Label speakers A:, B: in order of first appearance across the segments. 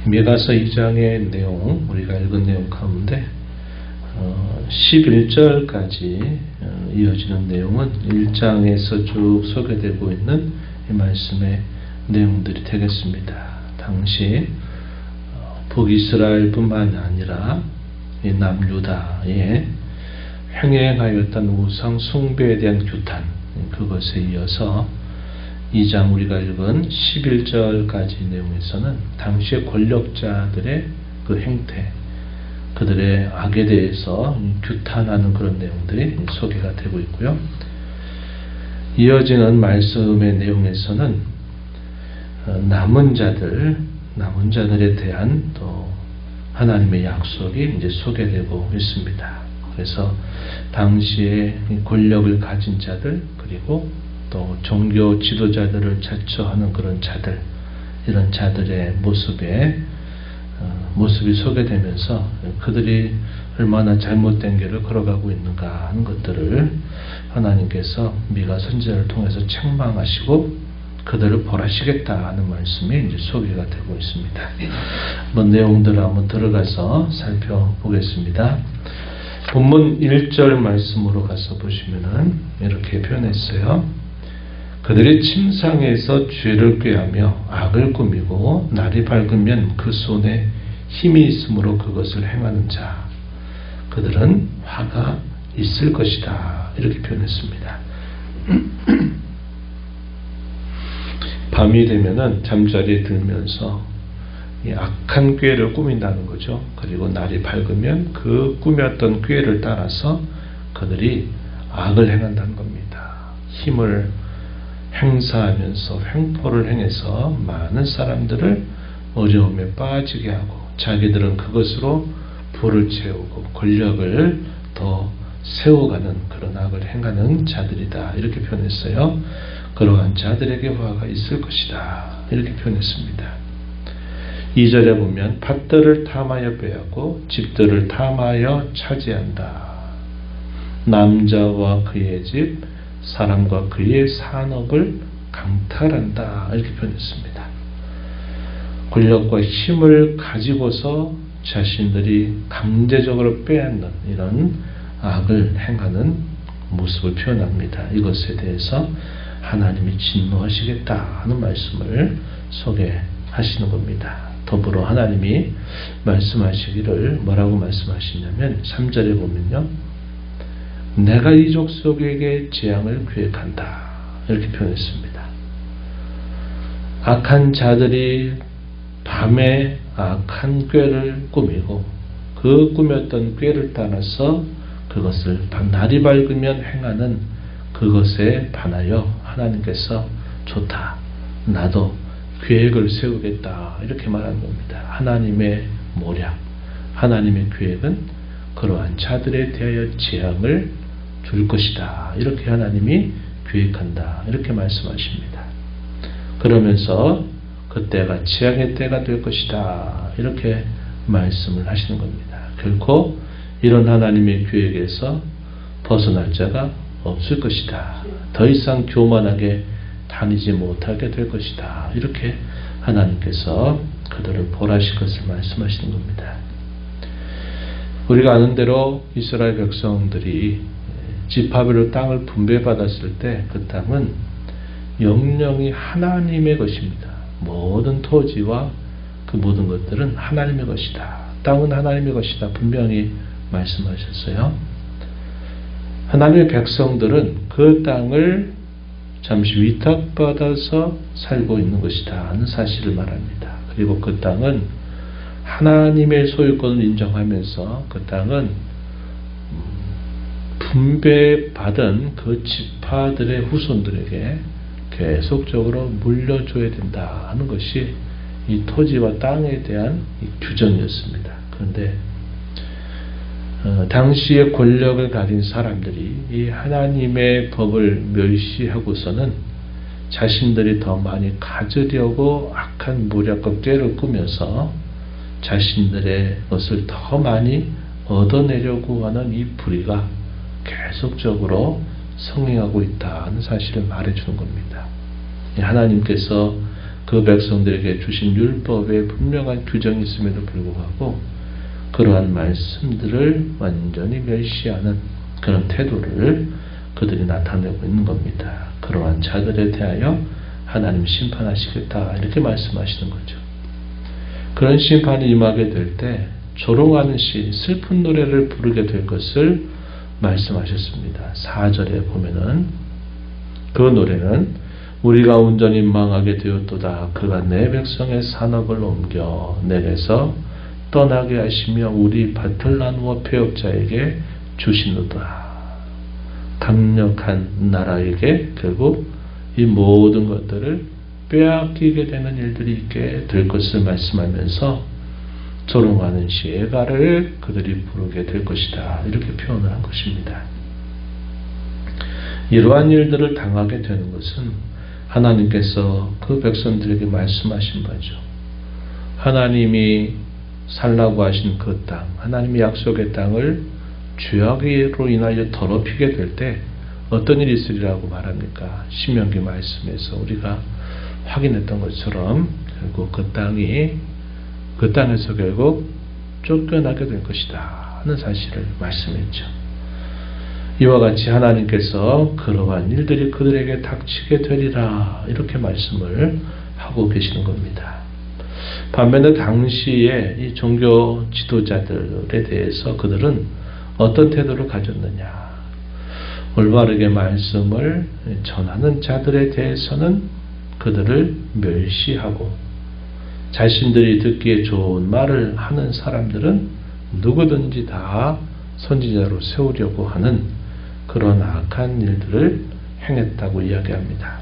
A: 미가서 2장의 내용, 우리가 읽은 내용 가운데 11절까지 이어지는 내용은 1장에서 쭉 소개되고 있는 이 말씀의 내용들이 되겠습니다. 당시 북이스라엘뿐만 아니라 이 남유다에 횡행하였던 우상 숭배에 대한 규탄, 그것에 이어서 2장 우리가 읽은 11절까지 내용에서는 당시의 권력자들의 그 행태, 그들의 악에 대해서 규탄하는 그런 내용들이 소개가 되고 있고요. 이어지는 말씀의 내용에서는 남은 자들에 대한 또 하나님의 약속이 이제 소개되고 있습니다. 그래서 당시에 권력을 가진 자들, 그리고 또 종교 지도자들을 자처하는 그런 자들, 이런 자들의 모습이 소개되면서 그들이 얼마나 잘못된 길을 걸어가고 있는가 하는 것들을 하나님께서 미가 선지자를 통해서 책망하시고 그들을 벌하시겠다 하는 말씀이 이제 소개가 되고 있습니다. 한번 내용들을 한번 들어가서 살펴보겠습니다. 본문 1절 말씀으로 가서 보시면은 이렇게 표현했어요. 그들이 침상에서 죄를 꾀하며 악을 꾸미고 날이 밝으면 그 손에 힘이 있으므로 그것을 행하는 자, 그들은 화가 있을 것이다, 이렇게 표현했습니다. 밤이 되면은 잠자리에 들면서 이 악한 꾀를 꾸민다는 거죠. 그리고 날이 밝으면 그 꾸몄던 꾀를 따라서 그들이 악을 행한다는 겁니다. 힘을 행사하면서 횡포를 행해서 많은 사람들을 어려움에 빠지게 하고 자기들은 그것으로 부를 채우고 권력을 더 세워가는 그런 악을 행하는 자들이다, 이렇게 표현했어요. 그러한 자들에게 화가 있을 것이다, 이렇게 표현했습니다. 2절에 보면 밭들을 탐하여 빼앗고 집들을 탐하여 차지한다. 남자와 그의 집, 사람과 그의 산업을 강탈한다, 이렇게 표현했습니다. 권력과 힘을 가지고서 자신들이 강제적으로 빼앗는 이런 악을 행하는 모습을 표현합니다. 이것에 대해서 하나님이 진노하시겠다 하는 말씀을 소개하시는 겁니다. 더불어 하나님이 말씀하시기를 뭐라고 말씀하시냐면 3절에 보면요, 내가 이 족속에게 재앙을 계획한다, 이렇게 표현했습니다. 악한 자들이 밤에 악한 꾀를 꾸미고 그 꾸몄던 꾀를 따라서 그것을 날이 밝으면 행하는 그것에 반하여 하나님께서 좋다, 나도 계획을 세우겠다, 이렇게 말하는 겁니다. 하나님의 모략, 하나님의 계획은 그러한 자들에 대하여 재앙을 줄 것이다, 이렇게 하나님이 계획한다, 이렇게 말씀하십니다. 그러면서 그때가 재앙의 때가 될 것이다, 이렇게 말씀을 하시는 겁니다. 결코 이런 하나님의 계획에서 벗어날 자가 없을 것이다, 더 이상 교만하게 다니지 못하게 될 것이다, 이렇게 하나님께서 그들을 벌하실 것을 말씀하시는 겁니다. 우리가 아는 대로 이스라엘 백성들이 지파별로 땅을 분배받았을 때 그 땅은 영영이 하나님의 것입니다. 모든 토지와 그 모든 것들은 하나님의 것이다, 땅은 하나님의 것이다, 분명히 말씀하셨어요. 하나님의 백성들은 그 땅을 잠시 위탁받아서 살고 있는 것이다 하는 사실을 말합니다. 그리고 그 땅은 하나님의 소유권을 인정하면서 그 땅은 분배받은 그 지파들의 후손들에게 계속적으로 물려줘야 된다 하는 것이 이 토지와 땅에 대한 이 규정이었습니다. 그런데 당시의 권력을 가진 사람들이 이 하나님의 법을 멸시하고서는 자신들이 더 많이 가지려고 악한 모략과 꾀를 꾸면서 자신들의 것을 더 많이 얻어내려고 하는 이 불의가 계속적으로 성행하고 있다는 사실을 말해주는 겁니다. 하나님께서 그 백성들에게 주신 율법에 분명한 규정이 있음에도 불구하고 그러한 말씀들을 완전히 멸시하는 그런 태도를 그들이 나타내고 있는 겁니다. 그러한 자들에 대하여 하나님 심판하시겠다 이렇게 말씀하시는 거죠. 그런 심판이 임하게 될 때 조롱하는 시, 슬픈 노래를 부르게 될 것을 말씀하셨습니다. 4절에 보면은 그 노래는 우리가 온전히 망하게 되었도다. 그가 내 백성의 산업을 옮겨 내게서 떠나게 하시며 우리 밭을 나누어 폐역자에게 주시노라. 강력한 나라에게 결국 이 모든 것들을 빼앗기게 되는 일들이 있게 될 것을 말씀하면서 조롱하는 시에가를 그들이 부르게 될 것이다. 이렇게 표현을 한 것입니다. 이러한 일들을 당하게 되는 것은 하나님께서 그 백성들에게 말씀하신 바죠. 하나님이 살라고 하신 그 땅, 하나님의 약속의 땅을 죄악으로 인하여 더럽히게 될 때 어떤 일이 있으리라고 말합니까? 신명기 말씀에서 우리가 확인했던 것처럼 결국 그 땅에서 결국 쫓겨나게 될 것이다 하는 사실을 말씀했죠. 이와 같이 하나님께서 그러한 일들이 그들에게 닥치게 되리라 이렇게 말씀을 하고 계시는 겁니다. 반면에 당시에 이 종교 지도자들에 대해서 그들은 어떤 태도를 가졌느냐? 올바르게 말씀을 전하는 자들에 대해서는 그들을 멸시하고 자신들이 듣기에 좋은 말을 하는 사람들은 누구든지 다 선지자로 세우려고 하는 그런 악한 일들을 행했다고 이야기합니다.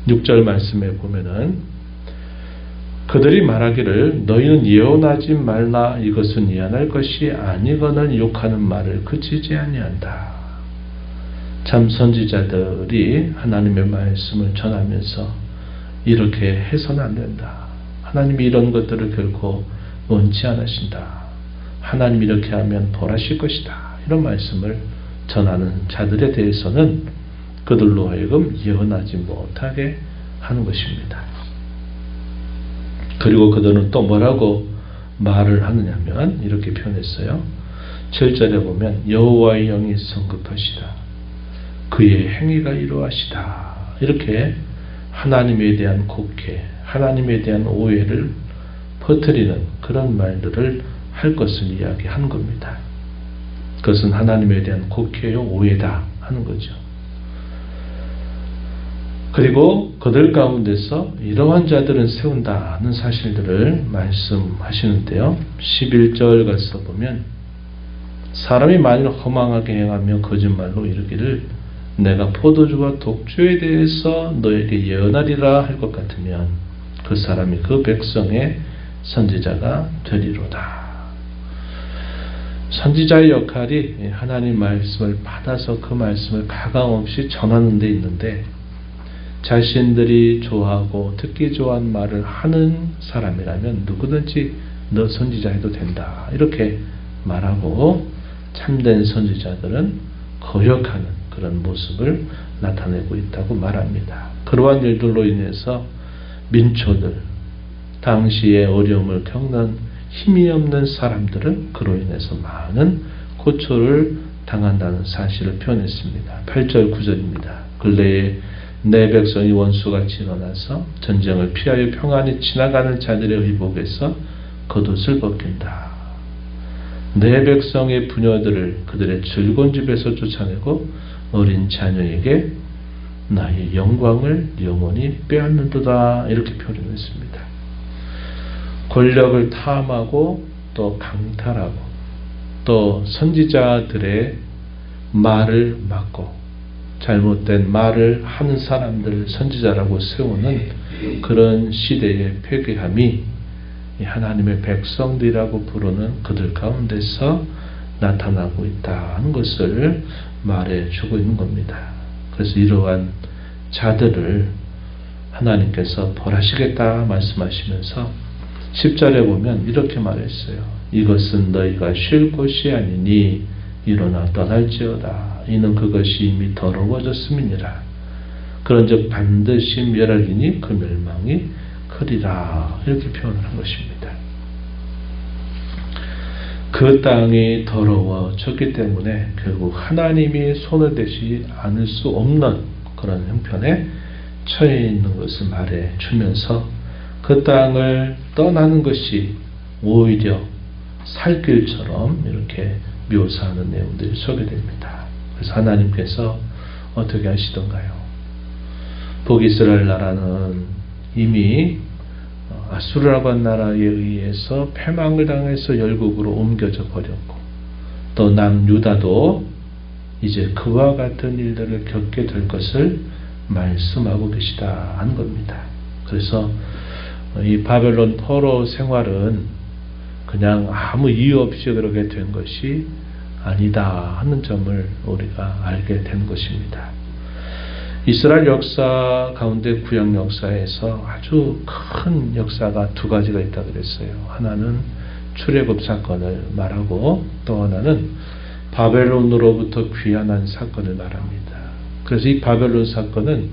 A: 6절 말씀에 보면은 그들이 말하기를 너희는 예언하지 말라 이것은 예언할 것이 아니거늘 욕하는 말을 그치지 아니한다. 참 선지자들이 하나님의 말씀을 전하면서 이렇게 해서는 안 된다. 하나님이 이런 것들을 결코 원치 않으신다. 하나님이 이렇게 하면 벌하실 것이다. 이런 말씀을 전하는 자들에 대해서는 그들로 하여금 예언하지 못하게 하는 것입니다. 그리고 그들은 또 뭐라고 말을 하느냐면 이렇게 표현했어요. 7절에 보면 여호와의 영이 성급하시다. 그의 행위가 이루하시다. 이렇게 하나님에 대한 곡해, 하나님에 대한 오해를 퍼뜨리는 그런 말들을 할 것을 이야기하는 겁니다. 그것은 하나님에 대한 곡해요, 오해다 하는 거죠. 그리고 그들 가운데서 이러한 자들은 세운다는 사실들을 말씀하시는데요. 11절 가서 보면 사람이 만일 허망하게 행하며 거짓말로 이르기를 내가 포도주와 독주에 대해서 너에게 예언하리라 할 것 같으면 그 사람이 그 백성의 선지자가 되리로다. 선지자의 역할이 하나님 말씀을 받아서 그 말씀을 가감없이 전하는 데 있는데 자신들이 좋아하고 듣기 좋아하는 말을 하는 사람이라면 누구든지 너 선지자 해도 된다. 이렇게 말하고 참된 선지자들은 거역하는 그런 모습을 나타내고 있다고 말합니다. 그러한 일들로 인해서 민초들, 당시에 어려움을 겪는 힘이 없는 사람들은 그로 인해서 많은 고초를 당한다는 사실을 표현했습니다. 8절 9절입니다. 근래에 내 백성이 원수같이 일어나서 전쟁을 피하여 평안히 지나가는 자들의 의복에서 겉옷을 벗긴다. 내 백성의 부녀들을 그들의 즐거운 집에서 쫓아내고 어린 자녀에게 나의 영광을 영원히 빼앗는도다. 이렇게 표현했습니다. 권력을 탐하고 또 강탈하고 또 선지자들의 말을 막고 잘못된 말을 하는 사람들을 선지자라고 세우는 그런 시대의 폐괴함이 하나님의 백성들이라고 부르는 그들 가운데서 나타나고 있다는 것을 말해주고 있는 겁니다. 그래서 이러한 자들을 하나님께서 벌하시겠다 말씀하시면서 10절에 보면 이렇게 말했어요. 이것은 너희가 쉴 곳이 아니니 일어나 떠날지어다. 이는 그것이 이미 더러워졌음이니라. 그런즉 반드시 멸하리니 그 멸망이 크리라 이렇게 표현을 한 것입니다. 그 땅이 더러워졌기 때문에 결국 하나님이 손을 대지 않을 수 없는 그런 형편에 처해 있는 것을 말해 주면서 그 땅을 떠나는 것이 오히려 살 길처럼 이렇게 묘사하는 내용들이 소개됩니다. 그래서 하나님께서 어떻게 하시던가요? 북이스라엘 나라는 이미 아수르라고 한 나라에 의해서 패망을 당해서 열국으로 옮겨져 버렸고 또 남유다도 이제 그와 같은 일들을 겪게 될 것을 말씀하고 계시다 하는 겁니다. 그래서 이 바벨론 포로 생활은 그냥 아무 이유 없이 그렇게 된 것이 아니다 하는 점을 우리가 알게 된 것입니다. 이스라엘 역사 가운데 구약 역사에서 아주 큰 역사가 두 가지가 있다 그랬어요. 하나는 출애굽 사건을 말하고 또 하나는 바벨론으로부터 귀환한 사건을 말합니다. 그래서 이 바벨론 사건은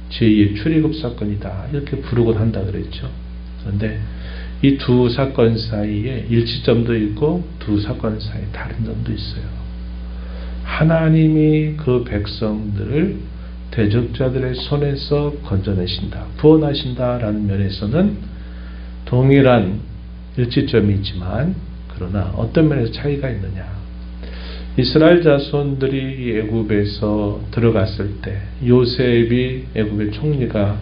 A: 제2의 출애굽 사건이다 이렇게 부르곤 한다 그랬죠. 그런데 이 두 사건 사이에 일치점도 있고 두 사건 사이에 다른 점도 있어요. 하나님이 그 백성들을 대적자들의 손에서 건져내신다, 구원하신다라는 면에서는 동일한 일치점이 있지만 그러나 어떤 면에서 차이가 있느냐. 이스라엘 자손들이 애굽에서 들어갔을 때 요셉이 애굽의 총리가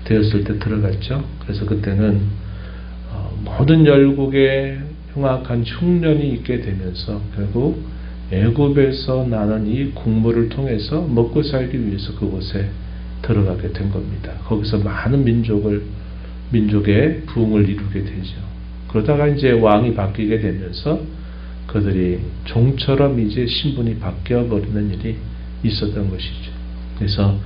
A: 되었을 때 들어갔죠. 그래서 그때는 모든 열국에 흉악한 흉년이 있게 되면서 결국 애굽에서 나는 이 국물을 통해서 먹고 살기 위해서 그곳에 들어가게 된 겁니다. 거기서 많은 민족의 부흥을 이루게 되죠. 그러다가 이제 왕이 바뀌게 되면서 그들이 종처럼 이제 신분이 바뀌어 버리는 일이 있었던 것이죠. 그래서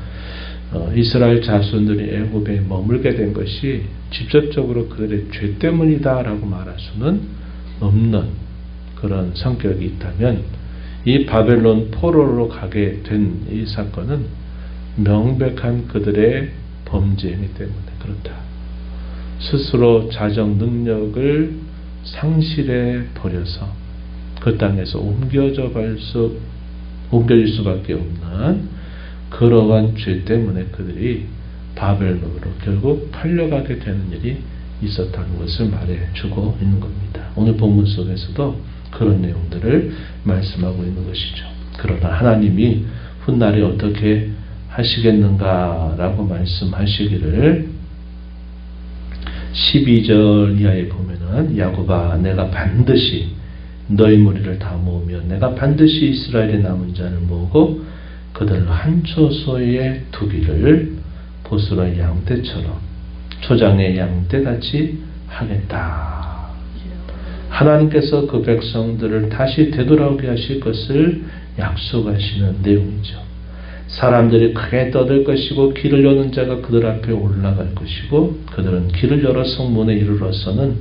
A: 이스라엘 자손들이 애굽에 머물게 된 것이 직접적으로 그들의 죄 때문이다라고 말할 수는 없는 그런 성격이 있다면 이 바벨론 포로로 가게 된 이 사건은 명백한 그들의 범죄이기 때문에 그렇다. 스스로 자정 능력을 상실해 버려서 그 땅에서 옮겨질 수밖에 없는 그러한 죄 때문에 그들이 바벨론으로 결국 팔려가게 되는 일이 있었다는 것을 말해주고 있는 겁니다. 오늘 본문 속에서도 그런 내용들을 말씀하고 있는 것이죠. 그러나 하나님이 훗날에 어떻게 하시겠는가라고 말씀하시기를 12절 이하에 보면은 야곱아 내가 반드시 너희 무리를 다 모으며 내가 반드시 이스라엘의 남은 자를 모으고 그들을 한 초소에 두기를 보스라 양떼처럼 초장의 양떼같이 하겠다. 하나님께서 그 백성들을 다시 되돌아오게 하실 것을 약속하시는 내용이죠. 사람들이 크게 떠들 것이고 길을 여는 자가 그들 앞에 올라갈 것이고 그들은 길을 열어 성문에 이르러서는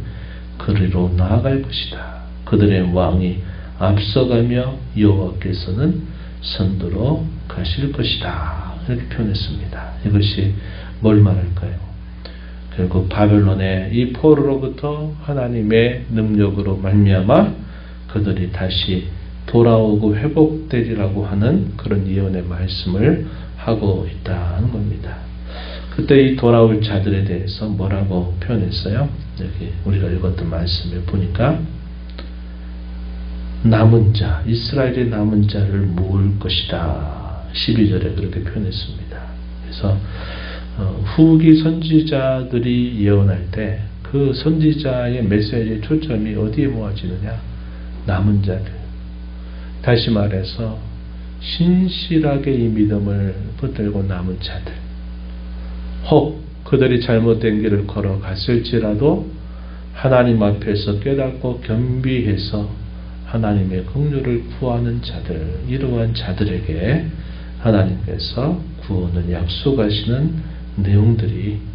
A: 그리로 나아갈 것이다. 그들의 왕이 앞서가며 여호와께서는 선두로 가실 것이다. 이렇게 표현했습니다. 이것이 뭘 말할까요? 결국 바벨론의 이 포로로부터 하나님의 능력으로 말미암아 그들이 다시 돌아오고 회복되리라고 하는 그런 예언의 말씀을 하고 있다는 겁니다. 그때 이 돌아올 자들에 대해서 뭐라고 표현했어요? 여기 우리가 읽었던 말씀을 보니까 남은 자, 이스라엘의 남은 자를 모을 것이다. 12절에 그렇게 표현했습니다. 그래서 후기 선지자들이 예언할 때 그 선지자의 메시지의 초점이 어디에 모아지느냐? 남은 자들. 다시 말해서 신실하게 이 믿음을 붙들고 남은 자들. 혹 그들이 잘못된 길을 걸어갔을지라도 하나님 앞에서 깨닫고 겸비해서 하나님의 긍휼을 구하는 자들, 이러한 자들에게 하나님께서 구원을 약속하시는 내용들이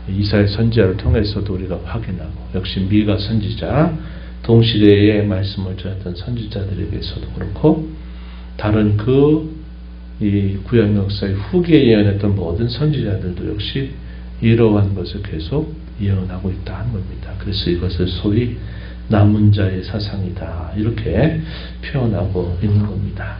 A: 이사야 선지자를 통해서도 우리가 확인하고 역시 미가 선지자, 동시대에 말씀을 전했던 선지자들에게서도 그렇고 다른 이 구약 역사의 후기에 예언했던 모든 선지자들도 역시 이러한 것을 계속 예언하고 있다 하는 겁니다. 그래서 이것을 소위 남은 자의 사상이다 이렇게 표현하고 있는 겁니다.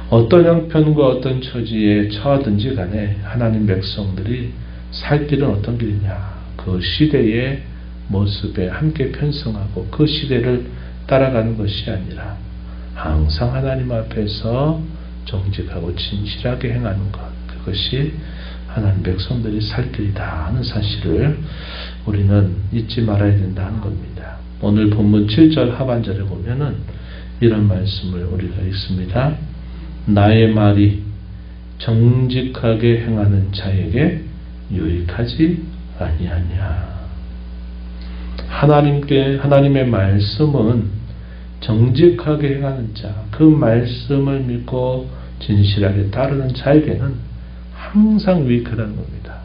A: 어떤 형편과 어떤 처지에 처하든지 간에 하나님 백성들이 살 길은 어떤 길이냐, 그 시대의 모습에 함께 편성하고 그 시대를 따라가는 것이 아니라 항상 하나님 앞에서 정직하고 진실하게 행하는 것, 그것이 하나님 백성들이 살 길이다 하는 사실을 우리는 잊지 말아야 된다는 겁니다. 오늘 본문 7절 하반절에 보면은 이런 말씀을 우리가 읽습니다. 나의 말이 정직하게 행하는 자에게 유익하지 아니하냐. 하나님의 말씀은 정직하게 행하는 자, 그 말씀을 믿고 진실하게 따르는 자에게는 항상 유익하다는 겁니다.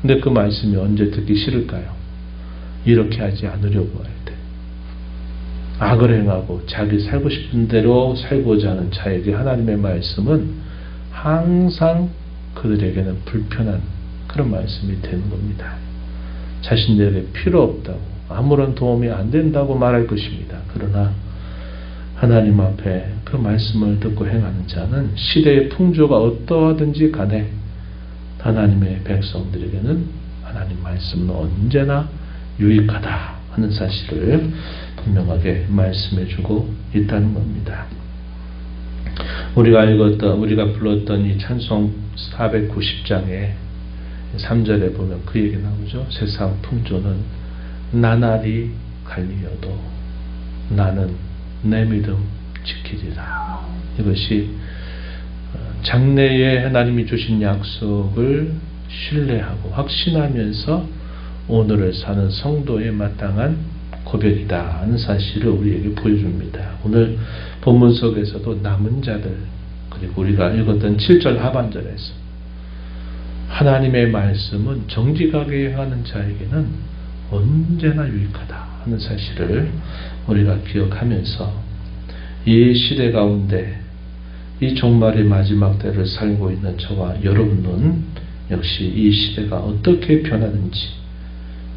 A: 근데 그 말씀이 언제 듣기 싫을까요? 이렇게 하지 않으려고 할 때, 악을 행하고 자기 살고 싶은 대로 살고자 하는 자에게 하나님의 말씀은 항상 그들에게는 불편한 그런 말씀이 되는 겁니다. 자신들에게 필요 없다고, 아무런 도움이 안 된다고 말할 것입니다. 그러나 하나님 앞에 그 말씀을 듣고 행하는 자는 시대의 풍조가 어떠하든지 간에 하나님의 백성들에게는 하나님 말씀은 언제나 유익하다 하는 사실을 분명하게 말씀해 주고 있다는 겁니다. 우리가 불렀던 이 찬송 490장의 3절에 보면 그 얘기 나오죠. 세상 풍조는 나날이 갈리어도 나는 내 믿음 지키리라. 이것이 장래에 하나님이 주신 약속을 신뢰하고 확신하면서 오늘을 사는 성도의 마땅한 고백이다 하는 사실을 우리에게 보여줍니다. 오늘 본문 속에서도 남은 자들, 그리고 우리가 읽었던 7절 하반절에서 하나님의 말씀은 정직하게 행하는 자에게는 언제나 유익하다 하는 사실을 우리가 기억하면서 이 시대 가운데 이 종말의 마지막 때를 살고 있는 저와 여러분은 역시 이 시대가 어떻게 변하는지,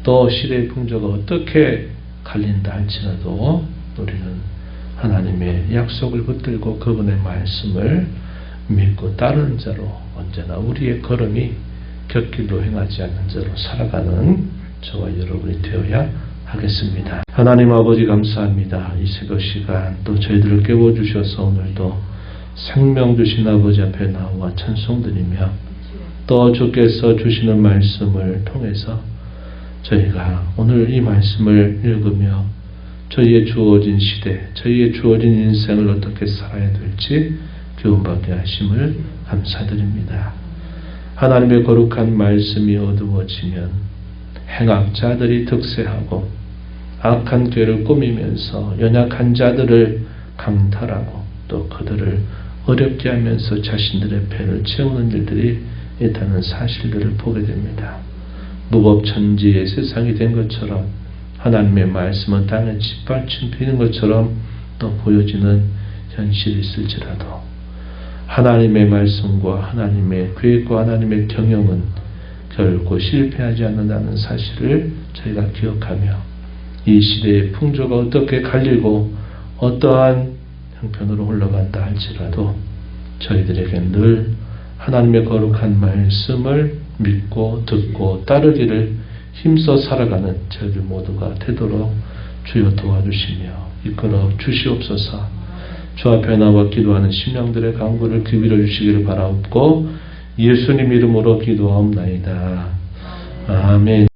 A: 또 시대의 풍조가 어떻게 갈린다 할지라도 우리는 하나님의 약속을 붙들고 그분의 말씀을 믿고 따르는 자로 언제나 우리의 걸음이 곁길로 행하지 않는 자로 살아가는 저와 여러분이 되어야 하겠습니다. 하나님 아버지 감사합니다. 이 새벽 시간 또 저희들을 깨워주셔서 오늘도 생명 주신 아버지 앞에 나와 찬송드리며 또 주께서 주시는 말씀을 통해서 저희가 오늘 이 말씀을 읽으며 저희의 주어진 시대, 저희의 주어진 인생을 어떻게 살아야 될지 교훈받게 하심을 감사드립니다. 하나님의 거룩한 말씀이 어두워지면 행악자들이 득세하고 악한 꾀를 꾸미면서 연약한 자들을 강탈하고 또 그들을 어렵게 하면서 자신들의 배를 채우는 일들이 있다는 사실들을 보게 됩니다. 무법천지의 세상이 된 것처럼 하나님의 말씀은 땅에 짓밟히는 것처럼 또 보여지는 현실이 있을지라도 하나님의 말씀과 하나님의 계획과 하나님의 경영은 결코 실패하지 않는다는 사실을 저희가 기억하며 이 시대의 풍조가 어떻게 갈리고 어떠한 형편으로 흘러간다 할지라도 저희들에게 늘 하나님의 거룩한 말씀을 믿고 듣고 따르기를 힘써 살아가는 저희들 모두가 되도록 주여 도와주시며 이끌어 주시옵소서. 주 앞에 나와 기도하는 심령들의 간구를 귀밀어 주시기를 바라옵고 예수님 이름으로 기도하옵나이다. 아멘.